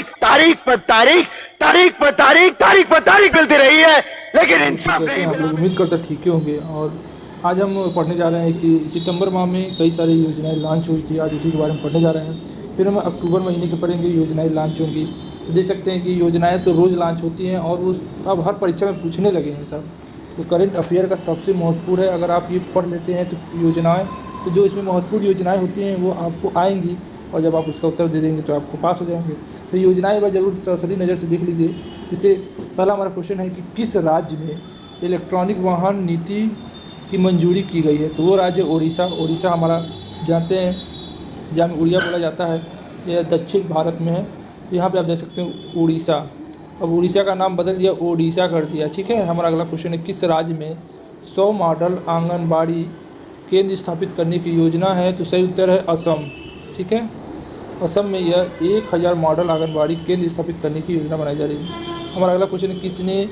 तारीख पर तारीख, तारीख पर तारीख, तारीख पर तारीख मिलती रही है, लेकिन इंसाफ कैसे नहीं आप लोग उम्मीद करते ठीक ही होंगे। और आज हम पढ़ने जा रहे हैं कि सितंबर माह में कई सारी योजनाएं लॉन्च हुई थी, आज उसी के बारे में पढ़ने जा रहे हैं। फिर हम अक्टूबर महीने के पढ़ेंगे योजनाएं लॉन्च होंगी। तो देख सकते हैं कि योजनाएं तो रोज़ लॉन्च होती हैं और वो अब हर परीक्षा में पूछने लगे हैं सब। तो करंट अफेयर का सबसे महत्वपूर्ण है, अगर आप ये पढ़ लेते हैं तो योजनाएँ, तो जो इसमें महत्वपूर्ण योजनाएँ होती हैं वो आपको आएंगी और जब आप उसका उत्तर दे देंगे तो आपको पास हो जाएंगे। तो योजनाएं वह जरूर सरसरी नज़र से देख लीजिए। जिससे पहला हमारा क्वेश्चन है कि किस राज्य में इलेक्ट्रॉनिक वाहन नीति की मंजूरी की गई है। तो वो राज्य उड़ीसा। उड़ीसा हमारा जानते हैं जहाँ में उड़िया बोला जाता है, यह दक्षिण भारत में है। तो यहाँ पे आप देख सकते हैं उड़ीसा। अब उड़ीसा का नाम बदल दिया, ओडिशा कर दिया। ठीक है, हमारा अगला क्वेश्चन है किस राज्य में 100 मॉडल आंगनबाड़ी केंद्र स्थापित करने की योजना है। तो सही उत्तर है असम। ठीक है, असम में यह 1000 मॉडल आंगनबाड़ी केंद्र स्थापित करने की योजना बनाई जा रही है। हमारा अगला क्वेश्चन है किसने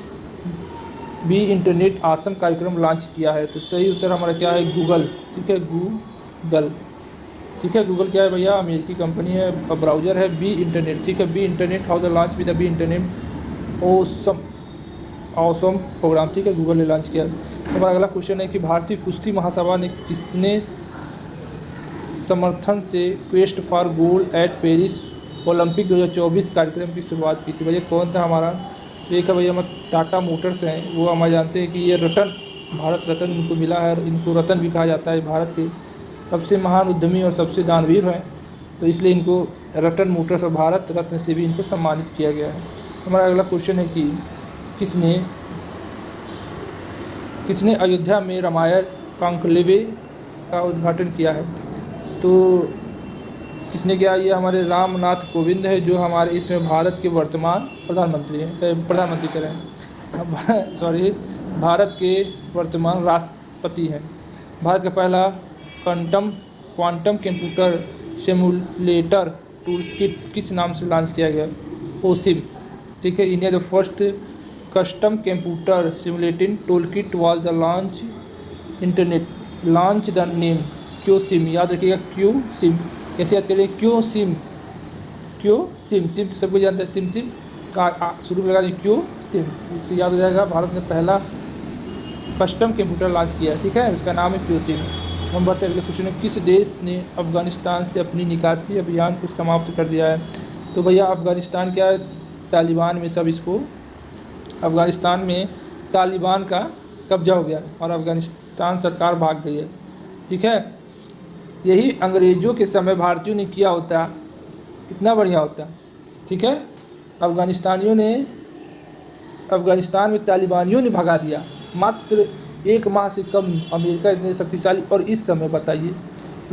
भी इंटरनेट आसन कार्यक्रम लॉन्च किया है। तो सही उत्तर हमारा क्या है, गूगल। ठीक है, गूगल। ठीक है, गूगल क्या है भैया, अमेरिकी कंपनी है, ब्राउज़र है बी इंटरनेट। ठीक है, be internet, how the launch with the be internet awesome programme. ठीक है, गूगल ने लॉन्च किया। तो हमारा अगला क्वेश्चन है कि भारतीय कुश्ती महासभा ने किसने समर्थन से quest for gold eight Paris Olympic 2024 कार्यक्रम की शुरुआत की थी। भैया कौन था हमारा, एक है भैया टाटा मोटर्स हैं। वो हम जानते हैं कि ये रतन, भारत रत्न इनको मिला है, इनको रत्न भी कहा जाता है। भारत के सबसे महान उद्यमी और सबसे दानवीर हैं, तो इसलिए इनको रतन मोटर्स और भारत रत्न से भी इनको सम्मानित किया गया है। हमारा अगला क्वेश्चन है कि किसने अयोध्या में रामायण कॉन्क्लेव का उद्घाटन किया है। तो किसने किया, ये हमारे रामनाथ कोविंद है, जो हमारे इसमें भारत के वर्तमान प्रधानमंत्री हैं, प्रधानमंत्री कह रहे हैं सॉरी, भारत के वर्तमान राष्ट्रपति हैं। भारत का पहला quantum computer simulator tools kit किस नाम से लॉन्च किया गया, ओसिम। ठीक है, India the first custom computer simulating tool kit was the launch the name QSim. याद रखिएगा क्योसिम, कैसे याद करें, क्योसिम। सिम तो सबको जानते हैं, सिम का शुरू में लगा दें क्योसिम, इससे याद हो जाएगा। भारत ने पहला कस्टम कंप्यूटर लॉन्च किया। ठीक है, उसका नाम है क्योसिम। हम बढ़ते अगले क्वेश्चन में किस देश ने अफगानिस्तान से अपनी निकासी अभियान को समाप्त कर दिया है। तो भैया अफगानिस्तान क्या है, तालिबान में सब इसको, अफगानिस्तान में तालिबान का कब्जा हो गया और अफगानिस्तान सरकार भाग गई है। ठीक है, यही अंग्रेज़ों के समय भारतीयों ने किया होता कितना बढ़िया होता। ठीक है, अफगानिस्तान में तालिबानियों ने भगा दिया, मात्र 1 माह से कम। अमेरिका इतने शक्तिशाली, और इस समय बताइए,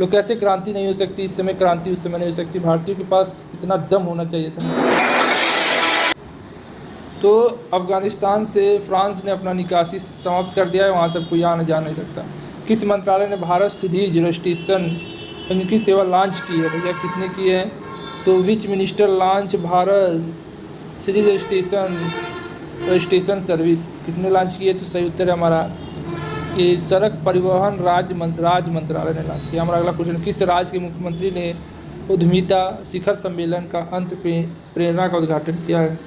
लोग कहते क्रांति नहीं हो सकती, इस समय क्रांति उस समय नहीं हो सकती। भारतीयों के पास इतना दम होना चाहिए था। तो अफगानिस्तान से फ्रांस ने अपना निकासी समाप्त कर दिया है, वहाँ से कोई आने जा नहीं सकता। किस मंत्रालय ने भारत सीरीज रजिस्ट्रेशन की सेवा लॉन्च की है। भैया किसने की है, तो which minister launch Bharat series registration service, किसने लॉन्च की है। तो सही उत्तर है हमारा कि सड़क परिवहन राज्य मंत्रालय ने लॉन्च किया। हमारा अगला क्वेश्चन, किस राज्य के मुख्यमंत्री ने उद्यमिता शिखर सम्मेलन का अंत प्रेरणा का उद्घाटन किया है।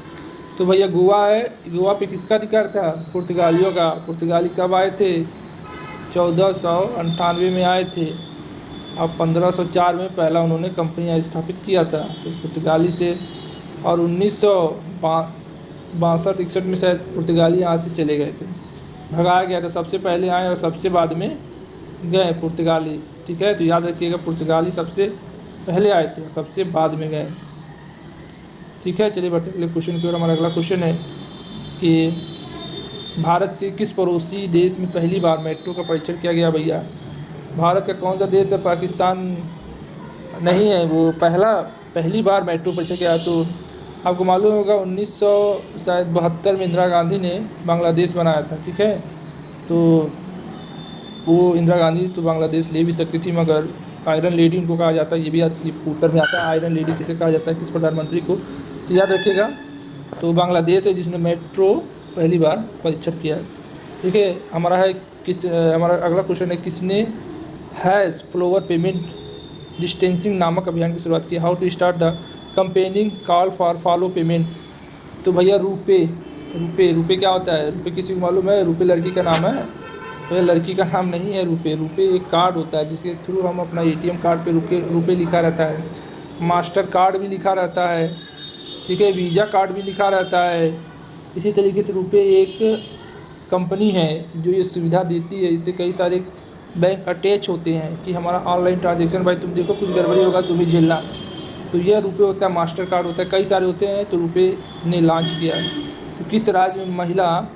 तो भैया गोवा है। गोवा पे किसका अधिकार था, पुर्तगालियों का। पुर्तगाली कब आए थे, 1498 में आए थे, और 1504 में पहला उन्होंने कंपनी स्थापित किया था, तो पुर्तगाली से। और 1962-61 में शायद पुर्तगाली यहाँ से चले गए थे, भगाया गया था। सबसे पहले आए और सबसे बाद में गए पुर्तगाली। ठीक है, तो याद रखिएगा पुर्तगाली सबसे पहले आए थे, सबसे बाद में गए। ठीक है, चलिए बढ़ते अगले क्वेश्चन की ओर। हमारा अगला क्वेश्चन है कि भारत के किस पड़ोसी देश में पहली बार मेट्रो का परीक्षण किया गया। भैया भारत का कौन सा देश है, पाकिस्तान नहीं है, वो पहली बार मेट्रो परीक्षण किया। तो आपको मालूम होगा 1972 में इंदिरा गांधी ने बांग्लादेश बनाया था। ठीक है, तो वो इंदिरा गांधी तो बांग्लादेश ले भी सकती थी, मगर आयरन लेडी उनको कहा जाता है, ये भी ऊपर में आता है, आयरन लेडी किसे कहा जाता है, किस प्रधानमंत्री को। तो याद रखिएगा, तो बांग्लादेश है जिसने मेट्रो पहली बार परीक्षण किया है। ठीक है, हमारा अगला क्वेश्चन है किसने हैश फ्लोवर पेमेंट डिस्टेंसिंग नामक अभियान की शुरुआत की। How to start the campaigning call for follow payment. तो भैया रुपए रुपए रुपए क्या होता है? रुपए किसी को मालूम है? रुपए लड़की का नाम है? तो ये लड़की का नाम नहीं है रुपए। रुपए एक कार्ड होता है जिसके थ्रू हम अपना एटीएम कार्ड पे रुपए लिखा रहता है, मास्टर कार्ड भी लिखा रहता है, ठीक है, वीज़ा कार्ड भी लिखा रहता है। इसी तरीके से रुपए एक कंपनी है जो ये सुविधा देती है। इससे कई सारे बैंक अटैच होते हैं कि हमारा ऑनलाइन ट्रांजेक्शन, भाई तुम देखो कुछ गड़बड़ी होगा तुम्हें झेलना। तो यह रुपए होता है, मास्टर कार्ड होता है, कई सारे होते हैं। तो रुपए ने लॉन्च किया है। तो किस राज्य में महिला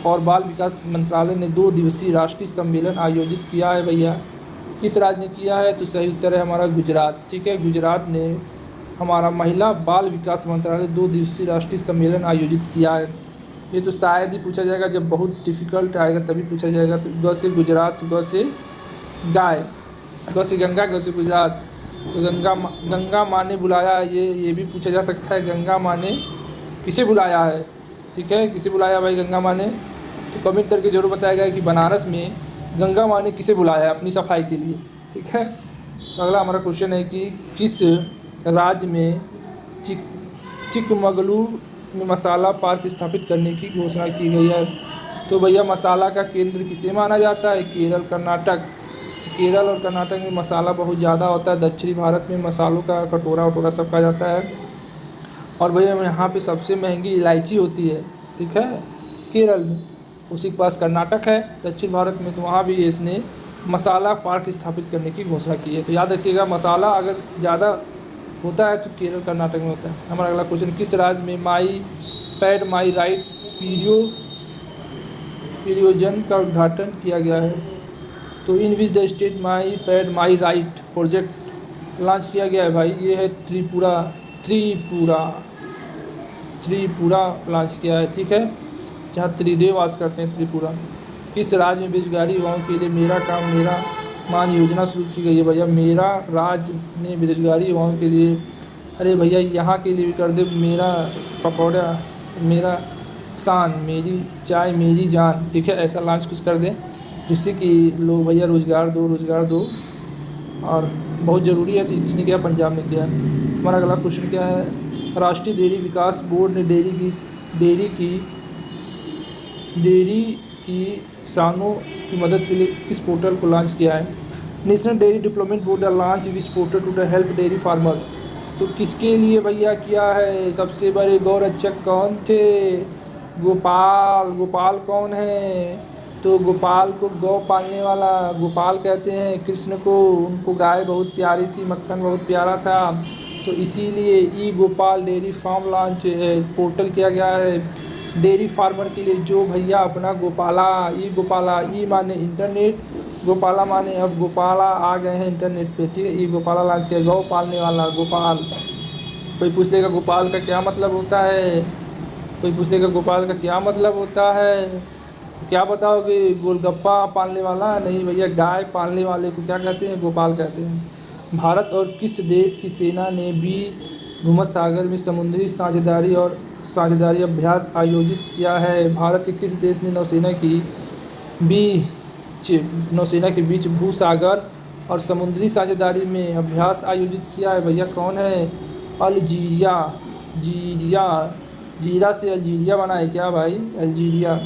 और बाल विकास मंत्रालय ने 2 दिवसीय राष्ट्रीय सम्मेलन आयोजित किया है भैया? किस राज्य ने किया है? तो सही उत्तर है हमारा गुजरात, ठीक है। गुजरात ने हमारा महिला बाल विकास मंत्रालय 2 दिवसीय राष्ट्रीय सम्मेलन आयोजित किया है। ये तो शायद ही पूछा जाएगा, जब बहुत डिफ़िकल्ट आएगा तभी पूछा जाएगा। तो ग से गुजरात, ग से गाय, ग से गंगा, ग से गुजरात। तो गंगा माँ ने बुलाया, ये भी पूछा जा सकता है, गंगा माँ ने किसे बुलाया है, ठीक है, किसे बुलाया भाई गंगा माँ ने? तो कमेंट करके ज़रूर बताएगा कि बनारस में गंगा माँ ने किसे बुलाया है अपनी सफाई के लिए, ठीक है। तो अगला हमारा क्वेश्चन है कि किस राज्य में चिकमगलूर में मसाला पार्क स्थापित करने की घोषणा की गई है? तो भैया मसाला का केंद्र किसे माना जाता है? केरल, कर्नाटक। केरल और कर्नाटक में मसाला बहुत ज़्यादा होता है। दक्षिणी भारत में मसालों का कटोरा वटोरा सब कहा जाता है। और भैया यहाँ पे सबसे महंगी इलायची होती है, ठीक है, केरल में। उसी के पास कर्नाटक है दक्षिण भारत में, तो वहाँ भी इसने मसाला पार्क स्थापित करने की घोषणा की है। तो याद रखिएगा, मसाला अगर ज़्यादा होता है तो केरल कर्नाटक में होता है। हमारा अगला क्वेश्चन, किस राज्य में माई पैड माई राइट परियोजना का उद्घाटन किया गया है? तो in which the state my pad my right project launch किया गया है भाई? ये है त्रिपुरा लॉन्च किया है, ठीक है, जहाँ त्रिदेव वास करते हैं, त्रिपुरा। किस राज्य में बेरोजगारी युवाओं के लिए मेरा काम मेरा मान योजना शुरू की गई है भैया? मेरा राज्य ने बेरोजगारी युवाओं के लिए, अरे भैया यहाँ के लिए भी कर दे, मेरा पकौड़ा मेरा शान, मेरी चाय मेरी जान, ठीक है, ऐसा लॉन्च कुछ कर दें जिससे कि लोग भैया रोज़गार दो। और बहुत ज़रूरी है। तो इसने किया, पंजाब ने किया। हमारा अगला क्वेश्चन क्या है? राष्ट्रीय डेयरी विकास बोर्ड ने डेयरी की किसानों की मदद के लिए किस पोर्टल को लॉन्च किया है? National dairy development board launch which portal to help dairy farmer. तो किसके लिए भैया किया है? सबसे बड़े गौरक्षक कौन थे? गोपाल कौन है? तो गोपाल को गौ पालने वाला गोपाल कहते हैं कृष्ण को। उनको गाय बहुत प्यारी थी, मक्खन बहुत प्यारा था, तो इसीलिए e Gopal dairy farm launch portal किया गया है डेयरी फार्मर के लिए, जो भैया अपना गोपाला ई माने इंटरनेट, गोपाला माने अब गोपाला आ गए हैं इंटरनेट पे, ठीक है। ई गोपाला लॉन्च किया, गौ पालने वाला गोपाल। कोई पूछ लेगा गोपाल का क्या मतलब होता है? तो क्या बताओगे? गोलगप्पा पालने वाला? नहीं भैया, गाय पालने वाले को क्या कहते हैं? गोपाल कहते हैं। भारत और किस देश की सेना ने भी भूमध्य सागर में समुद्री साझेदारी अभ्यास आयोजित किया है? भारत के किस देश ने नौसेना के बीच भूसागर और समुद्री साझेदारी में अभ्यास आयोजित किया है भैया? कौन है? जीरा से अल्जीरिया बना है क्या भाई? अल्जीरिया।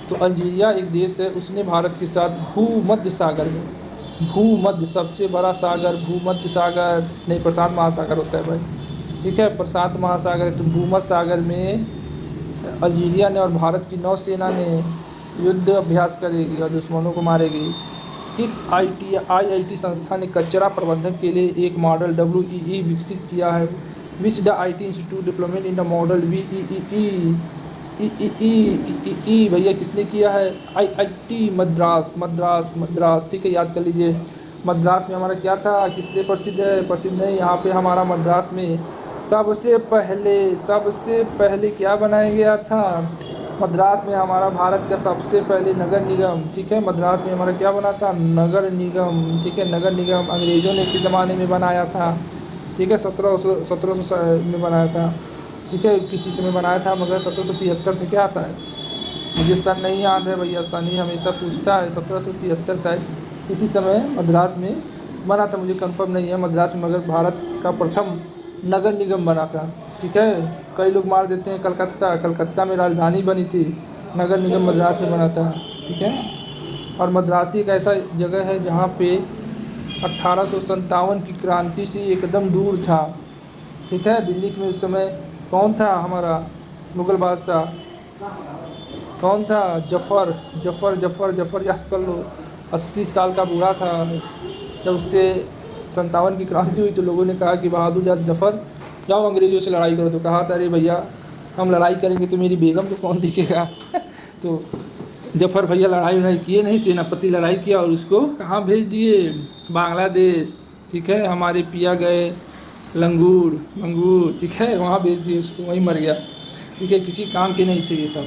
तो अल्जीरिया एक देश है, उसने भारत के साथ भूमध्य सबसे बड़ा सागर भूमध्य सागर नहीं, प्रशांत महासागर होता है भाई, ठीक है, प्रशांत महासागर। तो भूमध्य सागर में अल्जीरिया ने और भारत की नौसेना ने युद्ध अभ्यास करेगी और दुश्मनों को मारेगी। किस IIT संस्था ने कचरा प्रबंधन के लिए एक मॉडल WEE विकसित किया है? Which the IT institute development in the model VEE भैया किसने किया है? IIT मद्रास, ठीक है, याद कर लीजिए। मद्रास में हमारा क्या था, किसलिए प्रसिद्ध है? प्रसिद्ध नहीं, यहाँ पे हमारा मद्रास में सबसे पहले क्या बनाया गया था? मद्रास में हमारा भारत का सबसे पहले नगर निगम, ठीक है, मद्रास में हमारा क्या बना था? नगर निगम, ठीक है, नगर निगम अंग्रेज़ों ने किस ज़माने में बनाया था? ठीक है, 1700 में बनाया था, ठीक है, किसी समय बनाया था, मगर 1773 से क्या शायद, मुझे सन नहीं याद है भैया, सन ही हमेशा पूछता है, 1773 शायद इसी समय मद्रास में बना था, मुझे कंफर्म नहीं है मद्रास में, मगर भारत का प्रथम नगर निगम बना था, ठीक है। कई लोग मार देते हैं कलकत्ता में राजधानी बनी थी, नगर निगम मद्रास में बना था, ठीक है। और मद्रासी एक ऐसा जगह है जहाँ पे 1857 की क्रांति से एकदम दूर था, ठीक है। दिल्ली में उस समय कौन था हमारा मुग़ल बादशाह, कौन था? जफ़र याद कर लो। 80 साल का बूढ़ा था। जब उससे 57 की क्रांति हुई तो लोगों ने कहा कि बहादुर जाट जफ़र जाओ अंग्रेज़ों से लड़ाई करो। तो कहा था अरे भैया हम लड़ाई करेंगे तो मेरी बेगम को कौन दिखेगा तो जफ़र भैया लड़ाई किए नहीं, सेनापति लड़ाई किया और उसको कहाँ भेज दिए? बांग्लादेश, ठीक है। हमारे पिया गए लंगूर, ठीक है, वहाँ भेज दिए उसको, वहीं मर गया, ठीक है। किसी काम के नहीं थे ये सब,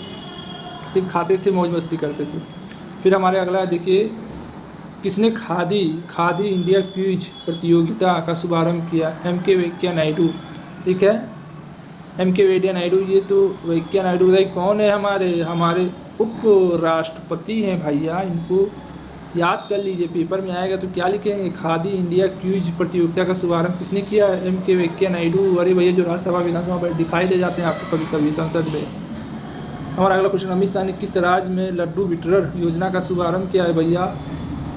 सिर्फ खाते थे, मौज मस्ती करते थे। फिर हमारे अगला देखिए, किसने खादी इंडिया क्विज प्रतियोगिता का शुभारंभ किया? M.K. वेंकैया नायडू, ठीक है। M.K. वेंकैया नायडू, ये तो वेंकैया नायडू भाई कौन है? हमारे उप राष्ट्रपति हैं भैया, इनको याद कर लीजिए, पेपर में आएगा तो क्या लिखेंगे? खादी इंडिया क्विज प्रतियोगिता का शुभारंभ किसने किया? M.K. वेंकैया नायडू। अरे भैया जो राज्यसभा विधानसभा में दिखाई दे जाते हैं आपको कभी कभी संसद में। हमारा अगला क्वेश्चन, अमित शाह ने किस राज्य में लड्डू वितरण योजना का शुभारंभ किया है? भैया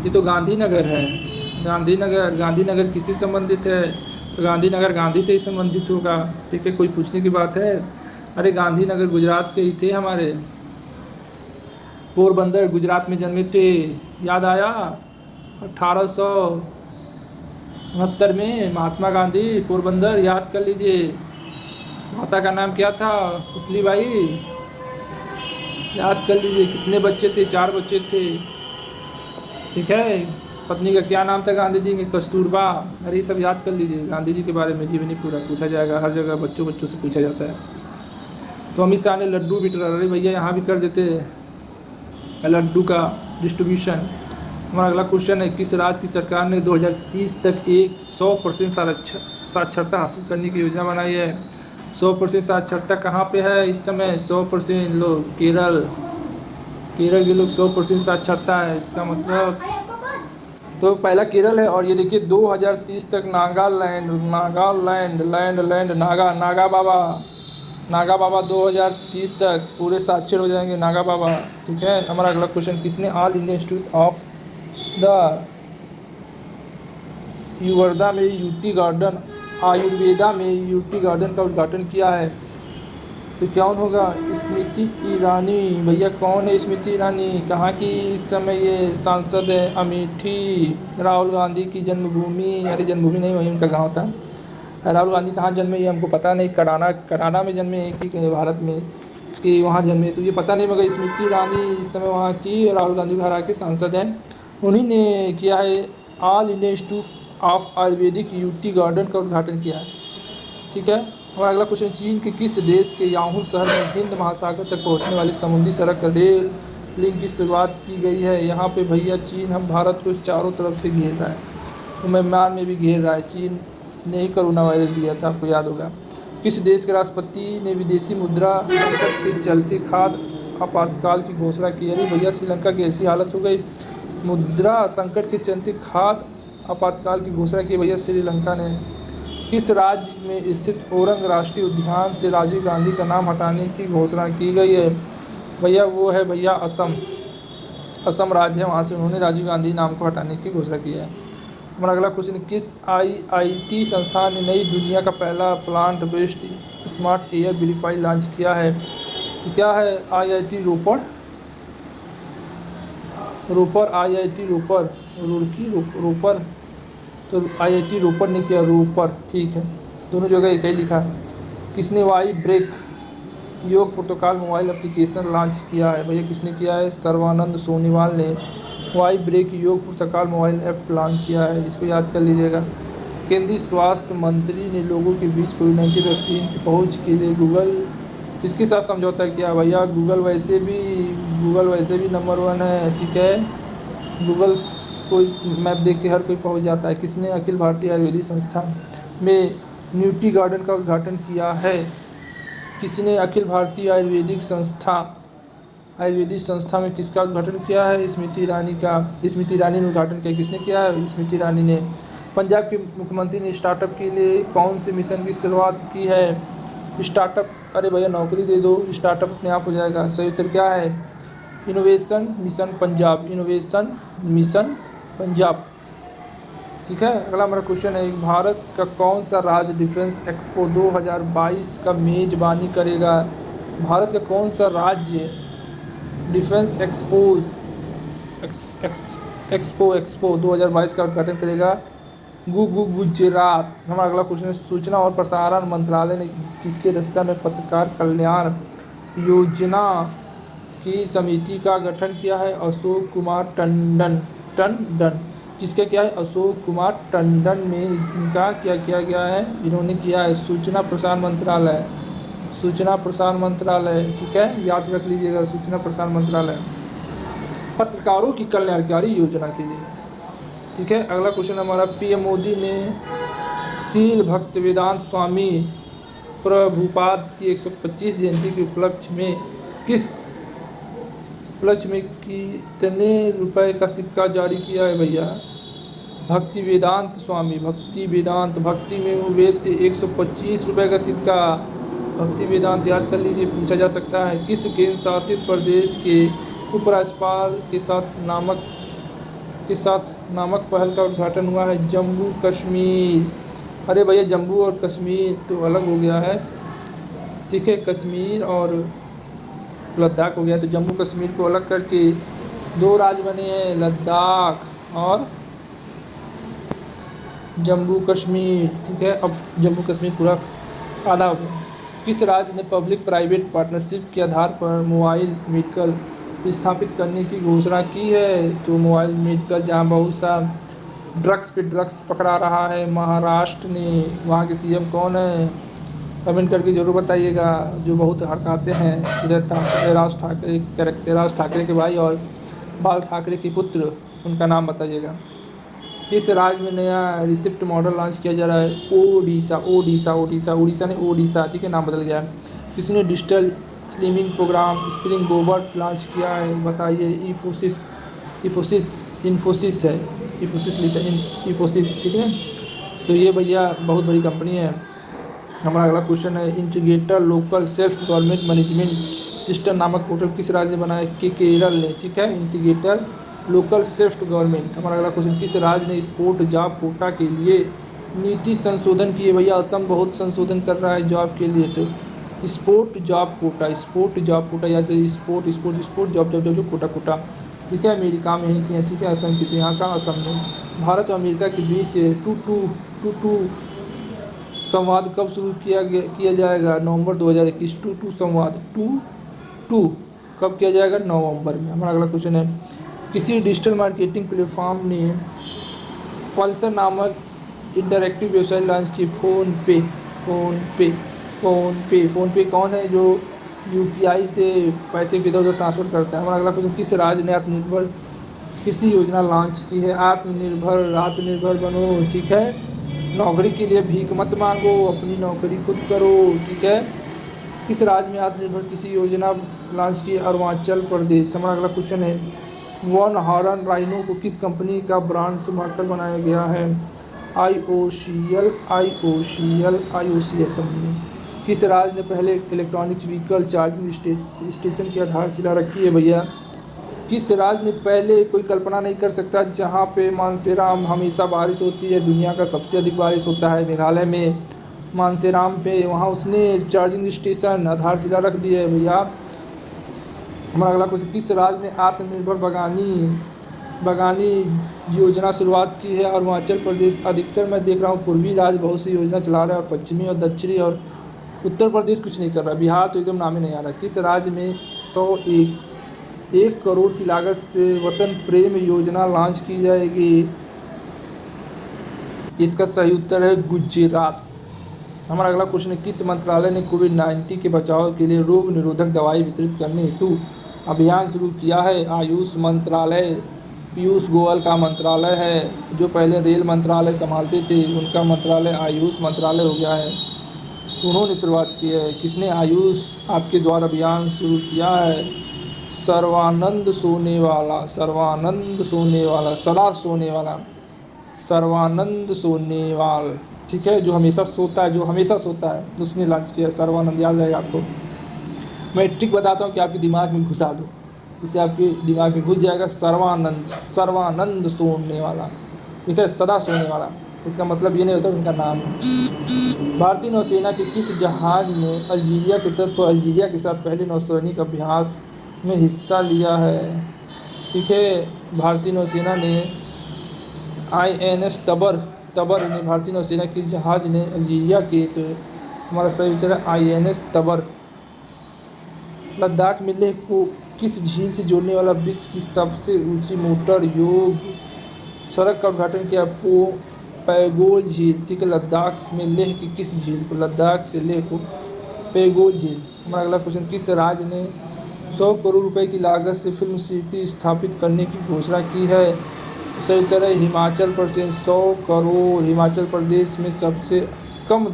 ये तो गांधीनगर है, गांधीनगर किससे संबंधित है? तो गांधीनगर गांधी से ही संबंधित होगा, ठीक है। कोई पूछने की बात है? अरे गांधीनगर गुजरात के ही थे हमारे। पोरबंदर गुजरात में जन्मे थे, याद आया? 1869 में महात्मा गांधी, पोरबंदर, याद कर लीजिए। माता का नाम क्या था? पुतली बाई, याद कर लीजिए। कितने बच्चे थे? 4 बच्चे थे, ठीक है। पत्नी का क्या नाम था गांधी जी के? कस्तूरबा। अरे ये सब याद कर लीजिए, गांधी जी के बारे में जीवनी पूरा पूछा जाएगा, हर जगह बच्चों से पूछा जाता है। तो अमित शाह ने लड्डू वितरण, अरे भैया यहाँ भी कर देते लड्डू का डिस्ट्रीब्यूशन। हमारा अगला क्वेश्चन है, किस राज्य की सरकार ने 2030 तक 100% साक्षरता हासिल करने की योजना बनाई है? 100% साक्षरता कहाँ पे है इस समय? 100% लोग केरल के लोग 100% साक्षरता है, इसका मतलब तो पहला केरल है। और ये देखिए 2030 तक नागा बाबा 2030 तक पूरे साक्षर हो जाएंगे नागा बाबा, ठीक है। हमारा अगला क्वेश्चन, किसने all India institute of the Ayurveda में यूटी गार्डन का उद्घाटन किया है? तो कौन होगा? स्मृति ईरानी। भैया कौन है स्मृति ईरानी? कहाँ की इस समय ये सांसद है? अमेठी, राहुल गांधी की जन्मभूमि। अरे जन्मभूमि नहीं, वही उनका गांव था। राहुल गांधी कहाँ जन्मे ये हमको पता नहीं, कनाडा में जन्मे एक ही भारत में कि वहाँ जन्मे, तो ये पता नहीं। मगर स्मृति ईरानी इस समय वहाँ की राहुल गांधी को हरा के सांसद हैं, उन्हीं ने किया है all India institute of Ayurvedic UT garden का उद्घाटन किया है, ठीक है। हमारा अगला क्वेश्चन, चीन के किस देश के याहून शहर में हिंद महासागर तक पहुंचने वाली समुद्री सड़क रेल लिंक की शुरुआत की गई है? यहाँ पे भैया चीन हम भारत को चारों तरफ से घेर रहा है, तो म्यांमार में भी घेर रहा है। चीन ने ही कोरोना वायरस दिया था, आपको याद होगा। किस देश के राष्ट्रपति ने विदेशी मुद्रा संकट के चलते खाद्य आपातकाल की घोषणा की? अरे भैया श्रीलंका की ऐसी हालत हो गई, मुद्रा संकट के चलते खाद्य आपातकाल की घोषणा की भैया श्रीलंका ने। किस राज्य में स्थित ओरंग राष्ट्रीय उद्यान से राजीव गांधी का नाम हटाने की घोषणा की गई है? भैया वो है भैया असम राज्य है, वहाँ से उन्होंने राजीव गांधी नाम को हटाने की घोषणा की है। हमारा अगला क्वेश्चन, किस IIT संस्थान ने नई दुनिया का पहला plant based smart air purifier launch किया है? तो क्या है? IIT रोपड़, IIT रोपड़, रुड़की रोपड़, तो IIT रोपड़ ने किया, रोपड़, ठीक है। दोनों जगह एक ही लिखा है। किसने वाई ब्रेक योग प्रोटोकॉल मोबाइल एप्लीकेशन लॉन्च किया है? भैया किसने किया है? सर्बानंद सोनीवाल ने वाई ब्रेक योग प्रोटोकॉल मोबाइल ऐप लॉन्च किया है, इसको याद कर लीजिएगा। केंद्रीय स्वास्थ्य मंत्री ने लोगों के बीच कोविड-19 वैक्सीन की पहुंच के लिए गूगल किसके साथ समझौता किया? भैया गूगल वैसे भी नंबर 1 है, ठीक है। गूगल कोई मैप देख के हर कोई पहुंच जाता है। किसने अखिल भारतीय आयुर्वेदिक संस्थान में न्यूटी गार्डन का उद्घाटन किया है? किसने अखिल भारतीय आयुर्वेदिक संस्था में किसका उद्घाटन किया है? स्मृति ईरानी का। स्मृति ईरानी ने उद्घाटन किया। किसने किया है? स्मृति ईरानी ने। पंजाब के मुख्यमंत्री ने स्टार्टअप के लिए कौन से मिशन की शुरुआत की है? स्टार्टअप, अरे भैया नौकरी दे दो, स्टार्टअप अपने आप हो जाएगा। सही उत्तर क्या है? Innovation mission Punjab, innovation mission Punjab. ठीक है, अगला हमारा क्वेश्चन है, भारत का कौन सा राज्य डिफेंस एक्सपो 2022 का मेजबानी करेगा? भारत का कौन सा राज्य डिफेंस एक्सपो 2022 का उद्घाटन करेगा? गुजरात। हमारा अगला क्वेश्चन है, सूचना और प्रसारण मंत्रालय ने किसके अध्यक्षता में पत्रकार कल्याण योजना की समिति का गठन किया है? अशोक कुमार टंडन। जिसका क्या है? अशोक कुमार टंडन में इनका क्या किया गया है? इन्होंने किया है सूचना प्रसारण मंत्रालय, सूचना प्रसारण मंत्रालय। ठीक है, याद रख लीजिएगा, सूचना प्रसारण मंत्रालय पत्रकारों की कल्याणकारी योजना के लिए। ठीक है, अगला क्वेश्चन हमारा, पीएम मोदी ने शील भक्त वेदांत स्वामी प्रभुपाद की 125 जयंती के उपलक्ष्य में कितने रुपए का सिक्का जारी किया है भैया? भक्ति वेदांत स्वामी, भक्ति में वो वेद 125 रुपये का सिक्का। भक्ति वेदांत याद कर लीजिए, पूछा जा सकता है। किस केंद्र शासित प्रदेश के उपराज्यपाल के साथ नामक पहल का उद्घाटन हुआ है? जम्मू कश्मीर। अरे भैया जम्मू और कश्मीर तो अलग हो गया है। ठीक है, कश्मीर और लद्दाख हो गया, तो जम्मू कश्मीर को अलग करके 2 राज्य बने हैं, लद्दाख और जम्मू कश्मीर। ठीक है, अब जम्मू कश्मीर पूरा आधा हो गया। किस राज्य ने पब्लिक प्राइवेट पार्टनरशिप के आधार पर मोबाइल मेडिकल स्थापित करने की घोषणा की है? तो मोबाइल मेडिकल जहां बहुत सा ड्रग्स पकड़ा रहा है, महाराष्ट्र ने। वहां के सीएम कौन है? कमेंट करके ज़रूर बताइएगा, जो बहुत हड़काते हैं इधर राज ठाकरे के भाई और बाल ठाकरे के पुत्र, उनका नाम बताइएगा। किस राज्य में नया रिसिप्ट मॉडल लॉन्च किया जा रहा है? उड़ीसा ने ओडिशा। ठीक है, नाम बदल गया है। किसने digital slimming programme springboard launch किया है? बताइए। इन्फोसिस है, इन्फोसिस। ठीक है, तो ये भैया बहुत बड़ी कंपनी है। हमारा अगला क्वेश्चन है, integrated local self government management system नामक पोर्टल किस राज्य ने बनाया? केरल ने। ठीक है, इंटीग्रेटेड लोकल सेल्फ गवर्नमेंट। हमारा अगला क्वेश्चन, किस राज्य ने स्पोर्ट जॉब कोटा के लिए नीति संशोधन किए? भैया असम बहुत संशोधन कर रहा है जॉब के लिए। तो स्पोर्ट जॉब कोटा याद करिए, स्पोर्ट जॉब कोटा। ठीक है, अमेरिका में यहीं की है। ठीक है, असम की, तो यहाँ का असम में। भारत और अमेरिका के बीच टू संवाद कब शुरू किया जाएगा? नवंबर 2021। टू संवाद कब किया जाएगा? नवंबर में। हमारा अगला क्वेश्चन है, किसी डिजिटल मार्केटिंग प्लेटफॉर्म ने पल्सर नामक इंटरैक्टिव वेबसाइट लॉन्च की? फ़ोन पे कौन है जो यूपीआई से पैसे इधर उधर ट्रांसफ़र करता है? हमारा अगला क्वेश्चन, किस राज्य ने आत्मनिर्भर कृषि योजना लॉन्च की है? आत्मनिर्भर बनो। ठीक है, नौकरी के लिए भीख मत मांगो, अपनी नौकरी खुद करो। ठीक है, किस राज्य में आत्मनिर्भर कृषि योजना लॉन्च की? अरुणाचल प्रदेश। हमारा अगला क्वेश्चन है, वन हॉर्न राइनो को किस कंपनी का ब्रांड शुभाकर बनाया गया है? IOCL company. किस राज्य ने पहले इलेक्ट्रॉनिक व्हीकल चार्जिंग स्टेशन की आधारशिला रखी है? भैया किस राज्य ने पहले, कोई कल्पना नहीं कर सकता, जहाँ पे मानसेराम हमेशा बारिश होती है, दुनिया का सबसे अधिक बारिश होता है मेघालय में मानसेराम पे, वहाँ उसने चार्जिंग स्टेशन आधारशिला रख दी है भैया। हमारा अगला क्वेश्चन, किस राज्य ने आत्मनिर्भर बगानी योजना शुरुआत की है? अरुणाचल प्रदेश। अधिकतर मैं देख रहा हूँ पूर्वी राज्य बहुत सी योजना चला रहा है और पश्चिमी और दक्षिणी और उत्तर प्रदेश कुछ नहीं कर रहा। बिहार तो एकदम नाम ही नहीं आ रहा। किस राज्य में 101 करोड़ की लागत से वतन प्रेम योजना लॉन्च की जाएगी? इसका सही उत्तर है गुजरात। हमारा अगला क्वेश्चन है, किस मंत्रालय ने कोविड-19 के बचाव के लिए रोग निरोधक दवाई वितरित करने हेतु अभियान शुरू किया है? आयुष मंत्रालय। पीयूष गोयल का मंत्रालय है, जो पहले रेल मंत्रालय संभालते थे, उनका मंत्रालय आयुष मंत्रालय हो गया है, उन्होंने शुरुआत की है। किसने आयुष आपके द्वारा अभियान शुरू किया है? सर्वानंद सोनेवाला। सर्वानंद सोनेवाल, ठीक है, जो हमेशा सोता है उसने लॉन्च किया। सर्वानंद याद रहेगा आपको। मैं ट्रिक बताता हूँ कि आपके दिमाग में घुसा दो, इससे आपके दिमाग में घुस जाएगा। सर्वानंद सोने वाला, ठीक है, सदा सोने वाला। इसका मतलब ये नहीं होता उनका नाम है। भारतीय नौसेना के किस जहाज़ ने अल्जीरिया के तट पर अल्जीरिया के साथ पहले नौसैनिक अभ्यास में हिस्सा लिया है? ठीक है, भारतीय नौसेना ने INS तबर ने भारतीय नौसेना के जहाज़ ने अल्जीरिया के, तो हमारा सही उत्तर है INS तबर। लद्दाख में लेह को किस झील से जोड़ने वाला विश्व की सबसे ऊंची मोटर योग सड़क का उद्घाटन किया? पैगोल झील, ठीक है। लद्दाख में लेह की किस झील को, लद्दाख से लेह को पैगोल झील। हमारा अगला क्वेश्चन, किस राज्य ने 100 करोड़ रुपए की लागत से फिल्म सिटी स्थापित करने की घोषणा की है? सही उत्तर है हिमाचल प्रदेश। 100 करोड़। हिमाचल प्रदेश में सबसे कम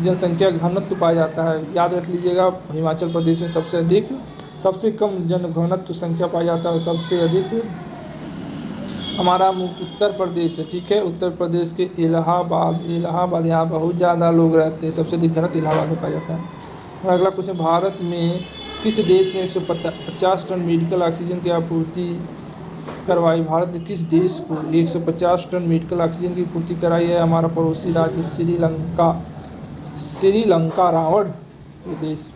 जनसंख्या घनत्व पाया जाता है, याद रख लीजिएगा। हिमाचल प्रदेश में सबसे कम जन घनत्व संख्या पाया जाता है, सबसे अधिक हमारा उत्तर प्रदेश है, ठीक है। उत्तर प्रदेश के इलाहाबाद यहाँ बहुत ज़्यादा लोग रहते हैं, सबसे अधिक घनत्व इलाहाबाद में पाया जाता है। और अगला क्वेश्चन, भारत में किस देश ने 150 टन मेडिकल ऑक्सीजन की आपूर्ति करवाई? भारत ने किस देश को 150 टन मेडिकल ऑक्सीजन की आपूर्ति कराई है? हमारा पड़ोसी राज्य श्रीलंका रावण ये देश।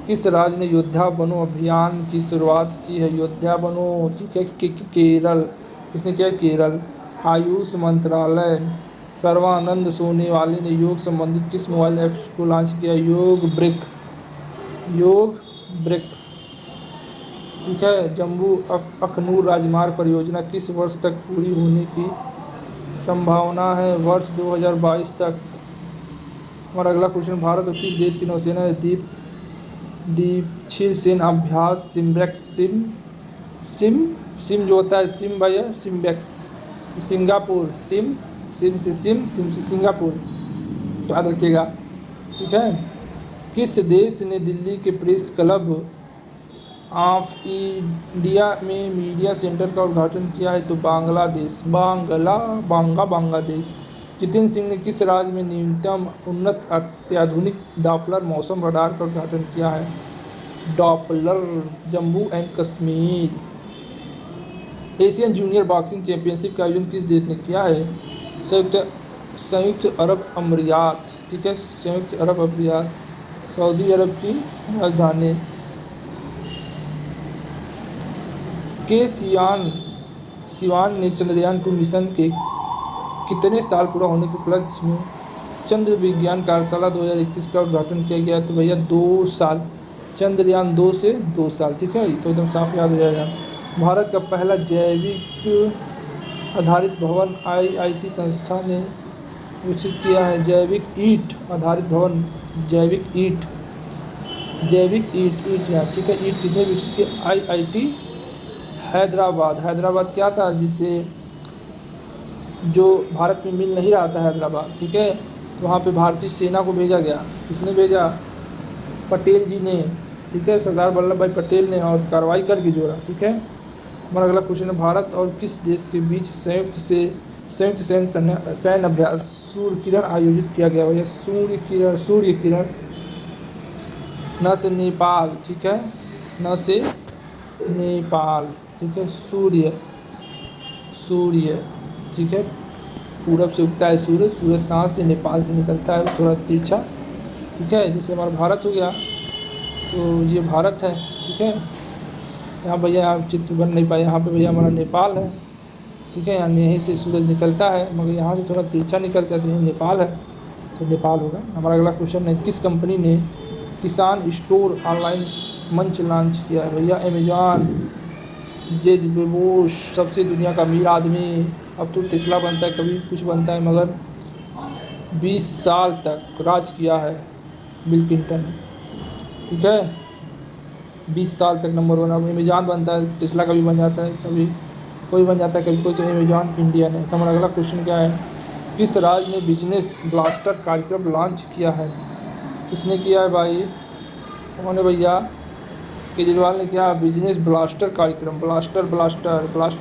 किस राज्य ने योद्धा बनो अभियान की शुरुआत की है? योद्धा बनो, ठीक है, केरल। किसने किया? केरल। आयुष मंत्रालय सर्वानंद सोनेवाले ने योग संबंधित किस मोबाइल ऐप्स को लॉन्च किया? योग ब्रिक, ठीक है। जम्मू अखनूर राजमार्ग परियोजना किस वर्ष तक पूरी होने की संभावना है? वर्ष 2022 तक। हमारा अगला क्वेश्चन, भारत और किस देश की नौसेना ने दीपशिर सेन अभ्यास सिम जो होता है सिम भैया सिम्बेक्स सिंगापुर सिम से सिंगापुर, याद रखिएगा, ठीक है। किस देश ने दिल्ली के प्रेस क्लब ऑफ इंडिया में मीडिया सेंटर का उद्घाटन किया है? तो बांग्लादेश। बांग्लादेश। जितेंद्र सिंह ने किस राज्य में न्यूनतम उन्नत अत्याधुनिक डॉपलर मौसम रडार का उद्घाटन किया है? Doppler, Jammu and Kashmir. Asian junior boxing championship का आयोजन किस देश ने किया है? संयुक्त अरब अमीरात, ठीक है, संयुक्त अरब अमीरात, सऊदी अरब की राजधानी। के सिवान ने चंद्रयान 2 मिशन के कितने साल पूरा होने के उपलक्ष्य में चंद्र विज्ञान कार्यशाला 2021 का उद्घाटन किया गया? तो भैया 2 साल, चंद्रयान 2 से 2 साल, ठीक है, तो एकदम साफ याद हो जाएगा। भारत का पहला जैविक आधारित भवन IIT संस्था ने विकसित किया है। जैविक ईंट आधारित भवन, जैविक ईंट यहाँ, ठीक है। ईंट किसने विकसित किया? IIT हैदराबाद क्या था, जिससे जो भारत में मिल नहीं रहा था हैदराबाद, ठीक है, तो वहाँ पे भारतीय सेना को भेजा गया। किसने भेजा? पटेल जी ने, ठीक है, सरदार वल्लभ भाई पटेल ने, और कार्रवाई करके जोड़ा, ठीक है। हमारा अगला क्वेश्चन है, भारत और किस देश के बीच संयुक्त सैन्य अभ्यास सूर्य किरण आयोजित किया गया? भैया सूर्य किरण न से नेपाल, ठीक है, न से नेपाल, ठीक है। सूर्य, ठीक है, पूरब से उगता है सूरज कहाँ से? नेपाल से निकलता है, थोड़ा तिरछा, ठीक है। जैसे हमारा भारत हो गया, तो ये भारत है, ठीक है। यहाँ भैया यहाँ चित्र बन नहीं पाया, यहाँ पे भैया हमारा नेपाल है, ठीक है। यहाँ यहीं से सूरज निकलता है, मगर यहाँ से थोड़ा तिरछा निकलता है, तो ये नेपाल है, तो नेपाल होगा। हमारा अगला क्वेश्चन है, किस कंपनी ने किसान स्टोर ऑनलाइन मंच लॉन्च किया है? भैया अमेजॉन। जेफ बेजोस सबसे दुनिया का अमीर आदमी, अब तो टेस्ला बनता है, कभी कुछ बनता है, मगर 20 साल तक राज किया है बिल क्लिंटन ने, ठीक है। 20 साल तक नंबर 1। अब अमेजॉन बनता है, टेस्ला कभी बन जाता है, कभी कोई बन जाता है, कभी कोई, तो अमेजॉन इंडिया ने। तो हमारा अगला क्वेश्चन क्या है, किस राज्य ने बिजनेस ब्लास्टर कार्यक्रम लॉन्च किया है? किसने किया है भाई? उन्होंने भैया केजरीवाल ने क्या बिजनेस ब्लास्टर कार्यक्रम, ब्लास्ट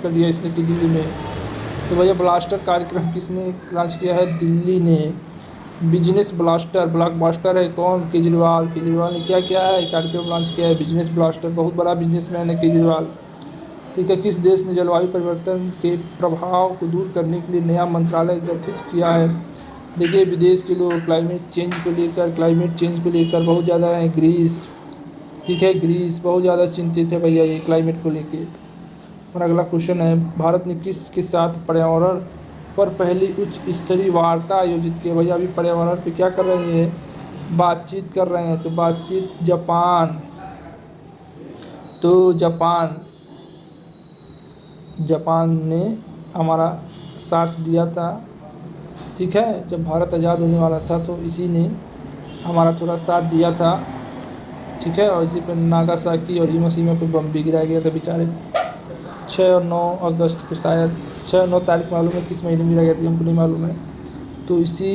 कर दिया इसने दिल्ली में। तो भैया ब्लास्टर कार्यक्रम किसने लॉन्च किया है? दिल्ली ने। बिजनेस ब्लास्टर, ब्लॉकबस्टर है कौन? केजरीवाल। केजरीवाल ने क्या किया है? कार्यक्रम लॉन्च किया है बिजनेस ब्लास्टर। बहुत बड़ा बिजनेसमैन है केजरीवाल। ठीक है। किस देश ने जलवायु परिवर्तन के प्रभाव को दूर करने के लिए नया मंत्रालय गठित किया है? देखिए विदेश के लोग क्लाइमेट चेंज को लेकर बहुत ज़्यादा है। ग्रीस। ठीक है, ग्रीस बहुत ज़्यादा चिंतित है भैया ये क्लाइमेट को लेके। और अगला क्वेश्चन है, भारत ने किसके साथ पर्यावरण पर पहली उच्च स्तरीय वार्ता आयोजित की? भैया अभी पर्यावरण पे क्या कर रहे हैं? बातचीत कर रहे हैं। तो बातचीत जापान। तो जापान ने हमारा साथ दिया था। ठीक है, जब भारत आज़ाद होने वाला था तो इसी ने हमारा थोड़ा साथ दिया था। ठीक है, और इसी पर नागासाकी और हिरोशिमा पे बम भी गिराया गया था बेचारे। 6 और 9 अगस्त को, शायद 6 और 9 तारीख मालूम है, किस महीने में गिराया गया था हमको नहीं मालूम है। तो इसी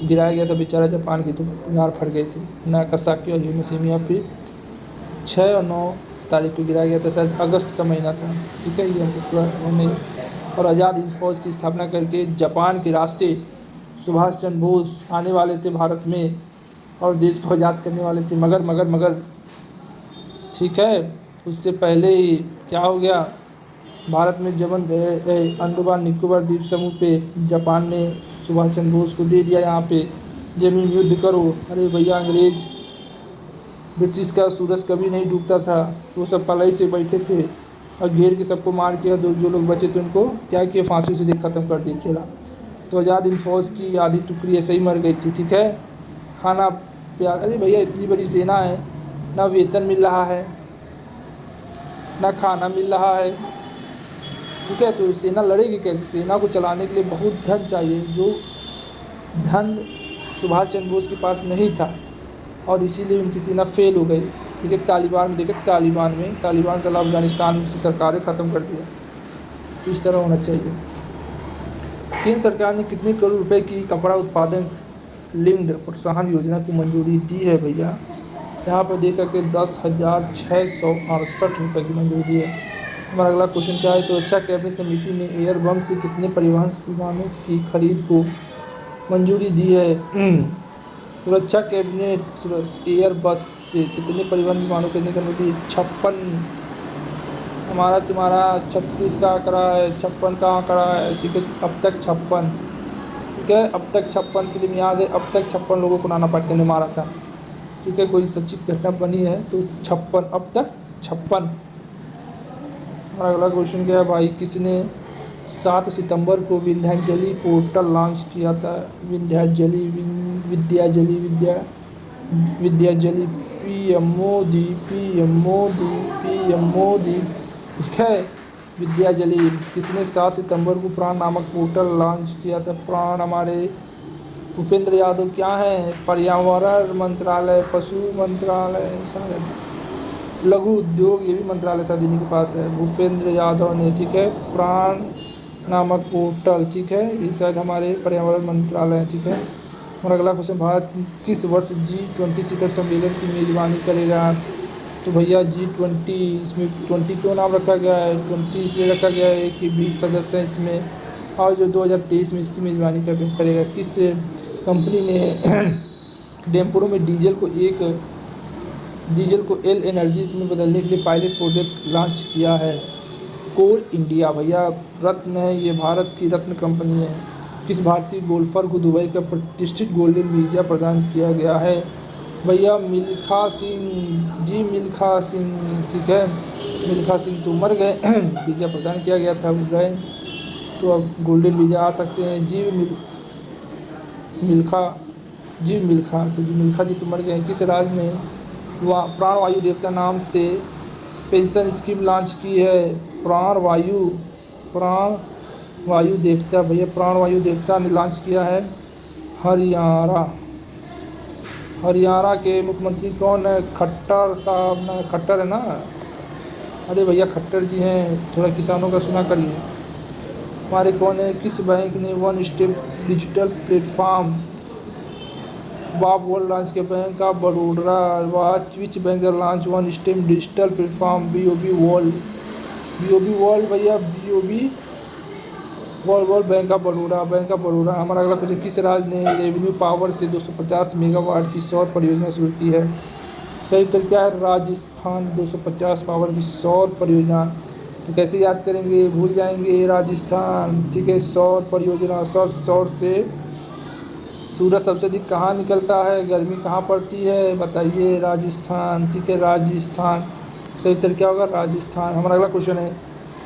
गिराया गया था बेचारा जापान की, तो गार फट गए थे। नागासाकी और हिरोशिमा पे 6 और 9 तारीख को गिराया गया था, शायद अगस्त का महीना था। ठीक है, ये हमको पूरा नहीं। और आज़ाद हिंद फौज की स्थापना करके जापान के राष्ट्रीय सुभाष चंद्र बोस आने वाले थे भारत में और देश को आज़ाद करने वाले थे, मगर ठीक है, उससे पहले ही क्या हो गया, भारत में अंडमान निकोबार द्वीप समूह पे जापान ने सुभाष चंद्र बोस को दे दिया, यहाँ पे ज़मीन युद्ध करो। अरे भैया अंग्रेज ब्रिटिश का सूरज कभी नहीं डूबता था, वो सब पलाई से बैठे थे और घेर के सबको मार किया। जो लोग बचे थे उनको क्या किया, फांसी से ख़त्म कर दिया खेला। तो आज़ाद हिंद फौज की आधी टुकड़ी ऐसे ही मर गई थी। ठीक है, खाना प्यार, अरे भैया इतनी बड़ी सेना है, ना वेतन मिल रहा है ना खाना मिल रहा है। ठीक है, तो सेना लड़ेगी कैसे? सेना को चलाने के लिए बहुत धन चाहिए, जो धन सुभाष चंद्र बोस के पास नहीं था और इसीलिए उनकी सेना फेल हो गई। ठीक है, तालिबान में देखे, तालिबान चला अफगानिस्तान में, सरकारें ख़त्म कर दिया। तो इस तरह होना चाहिए। केंद्र सरकार ने कितने करोड़ रुपए की कपड़ा उत्पादन लिंक्ड प्रोत्साहन योजना को मंजूरी दी है? भैया यहाँ पर देख सकते हैं 10,668 रुपये की मंजूरी है। हमारा अगला क्वेश्चन क्या है, सुरक्षा कैबिनेट समिति ने एयर बम से कितने परिवहन विमानों की खरीद को मंजूरी दी है? सुरक्षा कैबिनेट एयर बस से कितने परिवहन विमानों की खरीद अनुमति? 56। हमारा तुम्हारा 36 का आंकड़ा है, 56 का आंकड़ा है। ठीक है, अब तक 56। ठीक है, अब तक 56 फिल्म याद है, अब तक 56 लोगों को नाना पाटेकर ने मारा था। ठीक है, कोई सच्ची घटना बनी है तो 56, अब तक 56। हमारा अगला क्वेश्चन क्या है भाई, किसने 7 सितंबर को विंध्याचली पोर्टल लॉन्च किया था? विंध्याचली पीएम मोदी। ठीक है, विंध्याचली किसने 7 सितंबर को प्राण नामक पोर्टल लॉन्च किया था? प्राण हमारे भूपेंद्र यादव क्या है? पर्यावरण मंत्रालय, पशु मंत्रालय, शायद लघु उद्योग, ये भी मंत्रालय शायद इन्हीं के पास है, भूपेंद्र यादव ने। ठीक है, प्राण नामक पोर्टल। ठीक है, ये शायद हमारे पर्यावरण मंत्रालय है। ठीक है, और अगला क्वेश्चन, भारत किस वर्ष G20 शिखर सम्मेलन की मेज़बानी करेगा? तो भैया G20, इसमें 20 क्यों नाम रखा गया है? 20 इसलिए रखा गया है कि 20 सदस्य हैं इसमें, और जो 2023 में इसकी मेज़बानी करेगा। किस कंपनी ने डेम्पोरों में डीजल को एल एनर्जी में बदलने के लिए पायलट प्रोजेक्ट लॉन्च किया है? कोल इंडिया। भैया रत्न है, ये भारत की रत्न कंपनी है। किस भारतीय गोल्फर को दुबई का प्रतिष्ठित गोल्डन वीज़ा प्रदान किया गया है? भैया मिल्खा सिंह जी, मिल्खा सिंह। ठीक है, मिल्खा सिंह तो मर गए, वीज़ा प्रदान किया गया था, वो गए, तो अब गोल्डन वीज़ा आ सकते हैं। मिल्खा तो जी मिल्खा जी तो मर गए। किस राज्य ने प्राण वायु देवता नाम से पेंशन स्कीम लॉन्च की है? प्राण वायु देवता, भैया प्राण वायु देवता ने लॉन्च किया है हरियाणा के मुख्यमंत्री कौन है? खट्टर साहब ना, खट्टर है ना? अरे भैया खट्टर जी हैं, थोड़ा किसानों का सुना करिए। हमारे कौन है? किस बैंक ने one step digital platform Bob World launch के Bank of Baroda. Which bank launch one STEM digital platform? BOB World. BOB World भैया, BOB world bank of Baroda. Bank of Baroda. हमारा अगला क्वेश्चन, किस राज्य ने रेवेन्यू पावर से 250 megawatt की सौर परियोजना शुरू की है? सही उत्तर क्या है? राजस्थान। 250 पावर की सौर परियोजना। तो कैसे याद करेंगे, भूल जाएंगे राजस्थान। ठीक है, सौर परियोजना। सौर से सूरज सबसे अधिक कहाँ निकलता है, गर्मी कहाँ पड़ती है, बताइए। राजस्थान। ठीक है, राजस्थान। सही उत्तर क्या होगा? राजस्थान। हमारा अगला क्वेश्चन है,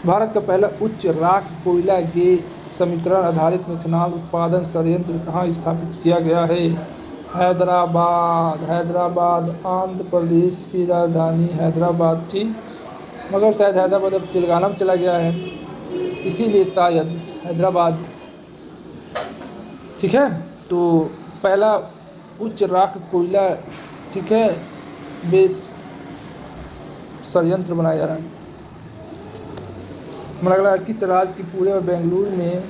भारत का पहला उच्च राख कोयला गैस समीकरण आधारित मेथनॉल उत्पादन संयंत्र कहाँ स्थापित किया गया है? हैदराबाद। हैदराबाद। आंध्र प्रदेश की राजधानी हैदराबाद थी, मगर शायद हैदराबाद अब तेलंगाना में चला गया है, इसीलिए शायद हैदराबाद। ठीक है, तो पहला उच्च राख कोयला, ठीक है, बेस संयंत्र बनाया जा रहा है। हमारा अगला, किस राज्य की पुणे और बेंगलुरु में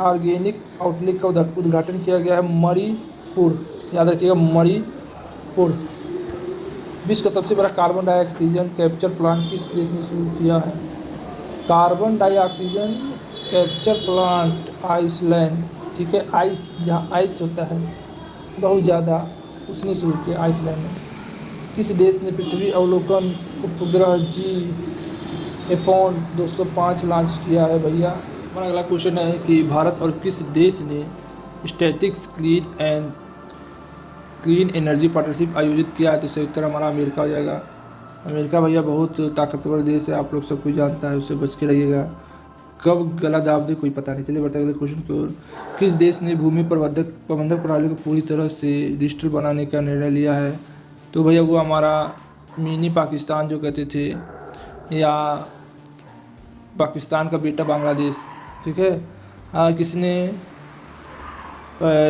ऑर्गेनिक आउटलेट का उद्घाटन किया गया है? मणिपुर। याद रखिएगा, मणिपुर। विश्व का सबसे बड़ा कार्बन डाइऑक्सीजन कैप्चर प्लांट किस देश ने शुरू किया है? Carbon dioxide capture plant Iceland. ठीक है, आइस, जहाँ आइस होता है बहुत ज़्यादा, उसने शुरू किया, आइसलैंड में। किस देश ने पृथ्वी अवलोकन उपग्रह GFON 205 लॉन्च किया है भैया? हमारा अगला क्वेश्चन है कि भारत और किस देश ने स्टैटिक्स क्लीन एनर्जी पार्टनरशिप आयोजित किया है? तो सही उत्तर हमारा अमेरिका हो जाएगा। अमेरिका भैया बहुत ताकतवर देश है, आप लोग सब कुछ जानता है, उससे बच के रहिएगा। कब गला दाब दे कोई पता नहीं। चलिए बढ़ते अगले क्वेश्चन की ओर। किस देश ने भूमि प्रबंधन प्रणाली को पूरी तरह से डिजिटल बनाने का निर्णय लिया है? तो भैया वो हमारा मिनी पाकिस्तान जो कहते थे, या पाकिस्तान का बेटा बांग्लादेश। ठीक है, किसने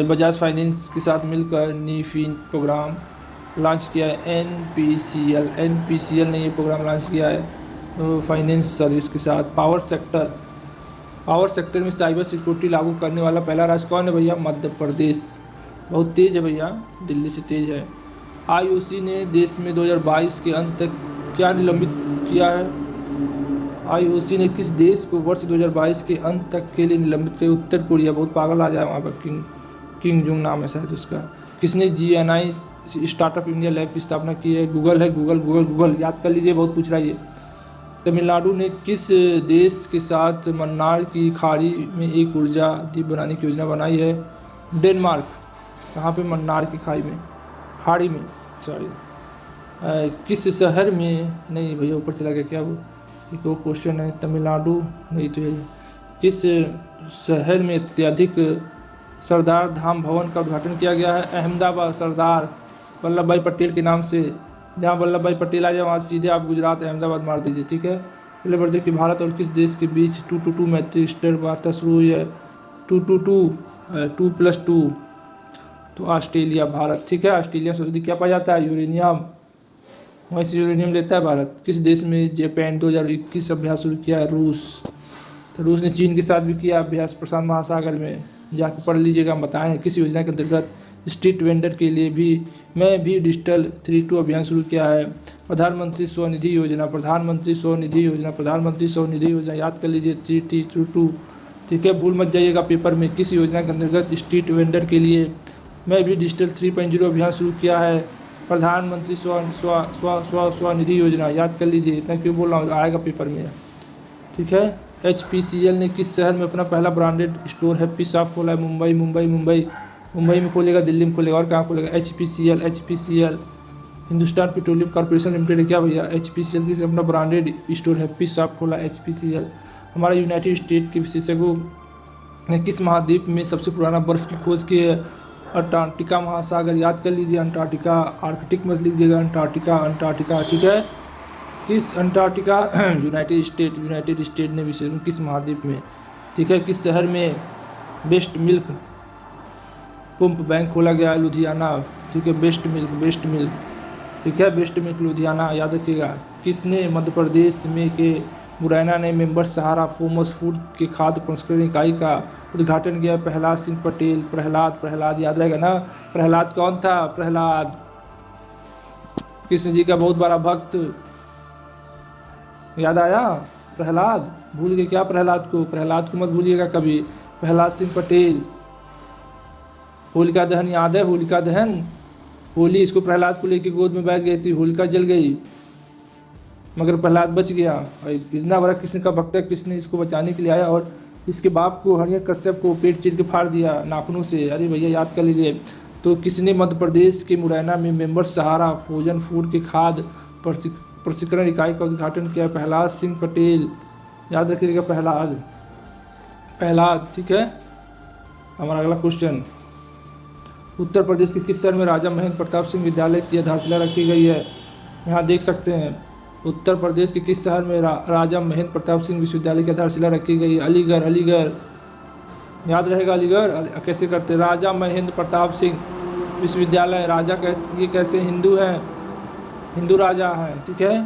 बजाज फाइनेंस के साथ मिलकर नीफिन प्रोग्राम लॉन्च किया है? NPCL ने ये प्रोग्राम लॉन्च किया है फाइनेंस सर्विस के साथ। पावर सेक्टर में साइबर सिक्योरिटी लागू करने वाला पहला राज्य कौन है भैया? मध्य प्रदेश। बहुत तेज़ है भैया, दिल्ली से तेज़ है। IOC ने देश में 2022 के अंत तक क्या निलंबित किया है? IOC ने किस देश को वर्ष 2022 के अंत तक के लिए निलंबित किया? उत्तर कोरिया। बहुत पागल आ जाए वहाँ पर, किंग जोंग नाम है शायद उसका। किसने GNI स्टार्टअप इंडिया लैब की स्थापना की है? गूगल है। गूगल याद कर लीजिए, बहुत पूछ रहा है ये। तमिलनाडु ने किस देश के साथ मन्नार की खाड़ी में एक ऊर्जा द्वीप बनाने की योजना बनाई है? डेनमार्क। कहाँ पे? मन्नार की खाड़ी में, सॉरी। किस शहर में, नहीं भैया ऊपर चला गया क्या वो, एक वो क्वेश्चन है। तमिलनाडु नहीं तो ये। किस शहर में अत्यधिक सरदार धाम भवन का उद्घाटन किया गया है? अहमदाबाद। सरदार वल्लभ भाई पटेल के नाम से, जहाँ वल्लभ भाई पटेल आ जाए वहाँ सीधे आप गुजरात अहमदाबाद मार दीजिए। ठीक है, पहले बढ़ते कि भारत और किस देश के बीच 2-2 मैत्री स्टेट वार्ता शुरू हुई है? 2+2 तो ऑस्ट्रेलिया। भारत। ठीक है, ऑस्ट्रेलिया से क्या पाया जाता है? यूरेनियम, वहीं से यूरेनियम लेता है भारत। किस देश में जापान 2021 अभ्यास शुरू किया है? रूस। तो रूस ने चीन के साथ भी किया अभ्यास प्रशांत महासागर में, जाकर पढ़ लीजिएगा, हम बताएं। किस योजना के अंतर्गत स्ट्रीट वेंडर के लिए भी डिजिटल 3-2 अभियान शुरू किया है? प्रधानमंत्री स्वनिधि योजना। याद कर लीजिए, 3-2। ठीक है, भूल मत जाइएगा पेपर में। किस योजना के अंतर्गत स्ट्रीट वेंडर के लिए भी डिजिटल 3.0 अभियान शुरू किया है? प्रधानमंत्री स्वनिधि योजना। याद कर लीजिए, इतना क्यों बोल रहा हूँ, आएगा पेपर में। ठीक है, HPCL ने किस शहर में अपना पहला ब्रांडेड स्टोर हैप्पी शॉप खोला है? मुंबई में खोलेगा, दिल्ली में खोलेगा, और कहाँ खोलेगा? HPCL Hindustan petroleum corporation limited है क्या भैया? HPCL की अपना ब्रांडेड स्टोर हैप्पी शॉप खोला HPCL। हमारा यूनाइटेड स्टेट के विशेषज्ञों ने किस महाद्वीप में सबसे पुराना बर्फ़ की खोज की है? अंटार्कटिका महासागर। याद कर लीजिए, अंटार्कटिका, आर्कटिक मत लीजिएगा, अंटार्कटिका। ठीक है, किस अंटार्कटिका? यूनाइटेड स्टेट ने विशेषज्ञ किस महाद्वीप में? ठीक है, किस शहर में बेस्ट मिल्क पंप बैंक खोला गया है? लुधियाना। ठीक है, बेस्ट मिल्क। ठीक है, बेस्ट मिल्क लुधियाना, याद रखिएगा। किसने मध्य प्रदेश में के मुरैना ने मेंबर सहारा फोमस फूड के खाद्य प्रसंस्करण इकाई का उद्घाटन किया प्रहलाद सिंह पटेल। प्रहलाद याद रहेगा ना, प्रहलाद कौन था? प्रहलाद कृष्ण जी का बहुत बड़ा भक्त, याद आया? प्रहलाद भूल गए क्या? प्रहलाद को मत भूलिएगा कभी। प्रहलाद सिंह पटेल। होलिका दहन याद है? होलिका दहन, होली, इसको प्रहलाद को लेके गोद में बैठ गई थी, होलिका जल गई मगर प्रहलाद बच गया। और इतना बड़ा कृष्ण का भक्त है, कृष्ण इसको बचाने के लिए आया और इसके बाप को हिरण्यकश्यप को पेट चीर के फाड़ दिया नाखूनों से। अरे भैया याद कर लीजिए। तो किसने मध्य प्रदेश के मुरैना में मेंबर सहारा फ्रोजन फूड के खाद्य प्रशिक्षण इकाई का उद्घाटन किया? प्रहलाद सिंह पटेल, याद रखिएगा प्रहलाद। ठीक है, हमारा अगला क्वेश्चन, उत्तर प्रदेश के किस शहर में राजा महेंद्र प्रताप सिंह विद्यालय की आधारशिला रखी गई है? यहाँ देख सकते हैं, उत्तर प्रदेश के किस शहर में राजा महेंद्र प्रताप सिंह विश्वविद्यालय की आधारशिला रखी गई? अलीगढ़। याद रहेगा अलीगढ़। कैसे करते? राजा महेंद्र प्रताप सिंह विश्वविद्यालय, राजा ये कैसे हिंदू हैं, हिंदू राजा हैं, ठीक है,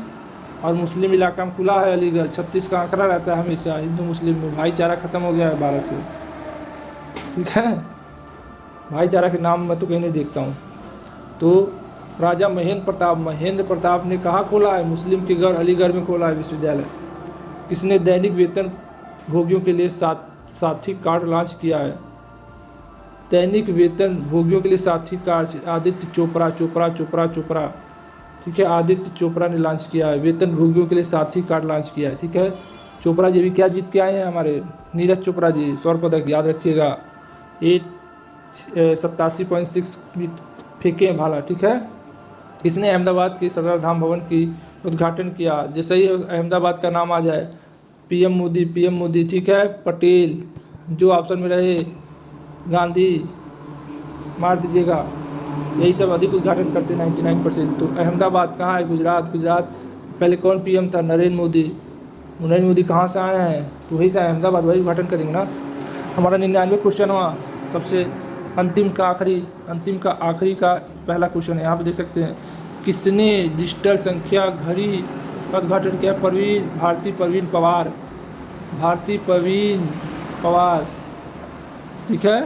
और मुस्लिम इलाका में खुला है अलीगढ़। 36 का आंकड़ा रहता है हमेशा हिंदू मुस्लिम में। भाईचारा खत्म हो गया है भारत से, ठीक है, भाईचारा के नाम मैं तो कहीं नहीं देखता हूँ। तो राजा महेंद्र प्रताप ने कहाँ खोला है? मुस्लिम के गढ़ अलीगढ़ में खोला है विश्वविद्यालय। किसने दैनिक वेतन भोगियों के लिए साथी कार्ड लॉन्च किया है? दैनिक वेतन भोगियों के लिए साथी कार्ड आदित्य चोपड़ा, ठीक है, आदित्य चोपड़ा ने लॉन्च किया है। वेतन भोगियों के लिए साथी कार्ड लॉन्च किया है, ठीक है। चोपड़ा जी भी क्या जीत के आए हैं हमारे? नीरज चोपड़ा जी, स्वर्ण पदक, याद रखिएगा। 87.6 फेंके हैं भाला, ठीक है। इसने अहमदाबाद के सरदार धाम भवन की उद्घाटन किया? जैसे ही अहमदाबाद का नाम आ जाए, पीएम मोदी, ठीक है, पटेल, जो ऑप्शन में रहे, गांधी, मार दीजिएगा, यही सब अधिक उद्घाटन करते 99%। तो अहमदाबाद कहाँ है? गुजरात। पहले कौन पीएम था? नरेंद्र मोदी कहाँ से आए हैं? तो वही से अहमदाबाद, वही उद्घाटन करेंगे ना। हमारा 99 क्वेश्चन हुआ, सबसे अंतिम का आखिरी का पहला क्वेश्चन है। यहाँ पे देख सकते हैं, किसने डिजिटल संख्या घड़ी का उद्घाटन किया? भारती प्रवीण पवार, ठीक है।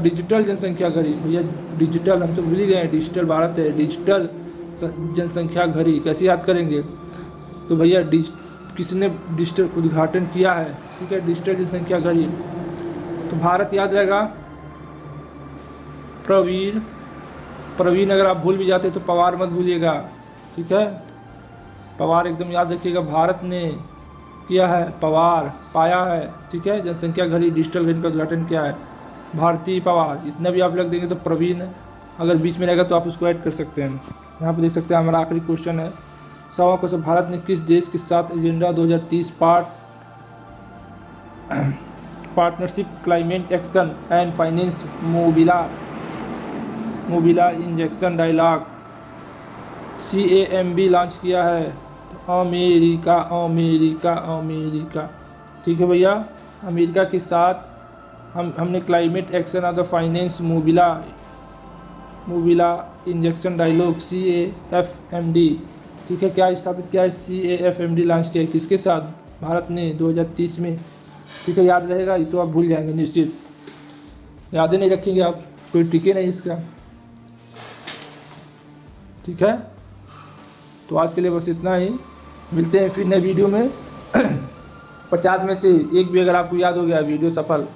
डिजिटल जनसंख्या घड़ी, भैया डिजिटल हम तो भूल ही गए हैं, डिजिटल भारत है, डिजिटल जनसंख्या घड़ी कैसे याद करेंगे? तो भैया किसने डिजिटल उद्घाटन किया है? ठीक है, डिजिटल जनसंख्या घड़ी। तो भारत याद रहेगा, प्रवीण अगर आप भूल भी जाते तो पवार मत भूलिएगा, ठीक है, पवार एकदम याद रखिएगा। भारत ने किया है, पाया है, ठीक है, जनसंख्या घड़ी डिजिटल घड़ी का उद्घाटन किया है भारती पवार। इतना भी आप लग देंगे तो प्रवीण, अगर बीच में रहेगा तो आप उसको ऐड कर सकते हैं। यहाँ पे देख सकते हैं हमारा आखिरी क्वेश्चन है, 100वां क्वेश्चन, भारत ने किस देश के साथ agenda 2030 partnership climate action and finance mobilisation dialogue CAMB launch किया है? अमेरिका, ठीक है भैया, अमेरिका के साथ हमने climate action of the finance mobilisation dialogue CAFMD, ठीक है, क्या स्थापित किया है? CAFMD लॉन्च किया है, किसके साथ? भारत ने 2030 में, ठीक है, याद रहेगा। ये तो आप भूल जाएंगे निश्चित, याद ही नहीं रखेंगे आप, कोई टिके नहीं इसका, ठीक है। तो आज के लिए बस इतना ही, मिलते हैं फिर नए वीडियो में। 50 में से एक भी अगर आपको याद हो गया, वीडियो सफल,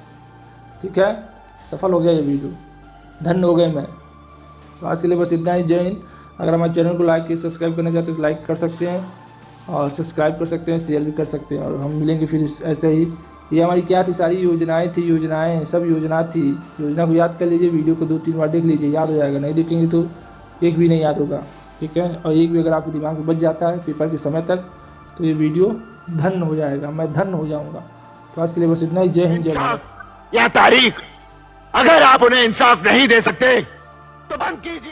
ठीक है, सफल हो गया ये वीडियो, धन्य हो गए मैं। तो आज के लिए बस इतना ही, जय हिंद। अगर हमारे चैनल को लाइक सब्सक्राइब करना चाहते हैं तो लाइक कर सकते हैं और सब्सक्राइब कर सकते हैं, शेयर भी कर सकते हैं, और हम मिलेंगे फिर ऐसे ही। ये हमारी क्या थी? सारी योजनाएं सब योजना थी। योजना को याद कर लीजिए, वीडियो को 2-3 बार देख लीजिए, याद हो जाएगा। नहीं देखेंगे तो एक भी नहीं याद होगा, ठीक है। और एक भी अगर आपके दिमाग में बच जाता है पेपर के समय तक, तो ये वीडियो धन्य हो जाएगा, मैं धन्य हो जाऊँगा। तो आज के लिए बस इतना ही, जय हिंद, जय भारत। या तारीख, अगर आप उन्हें इंसाफ नहीं दे सकते तो बंद कीजिए।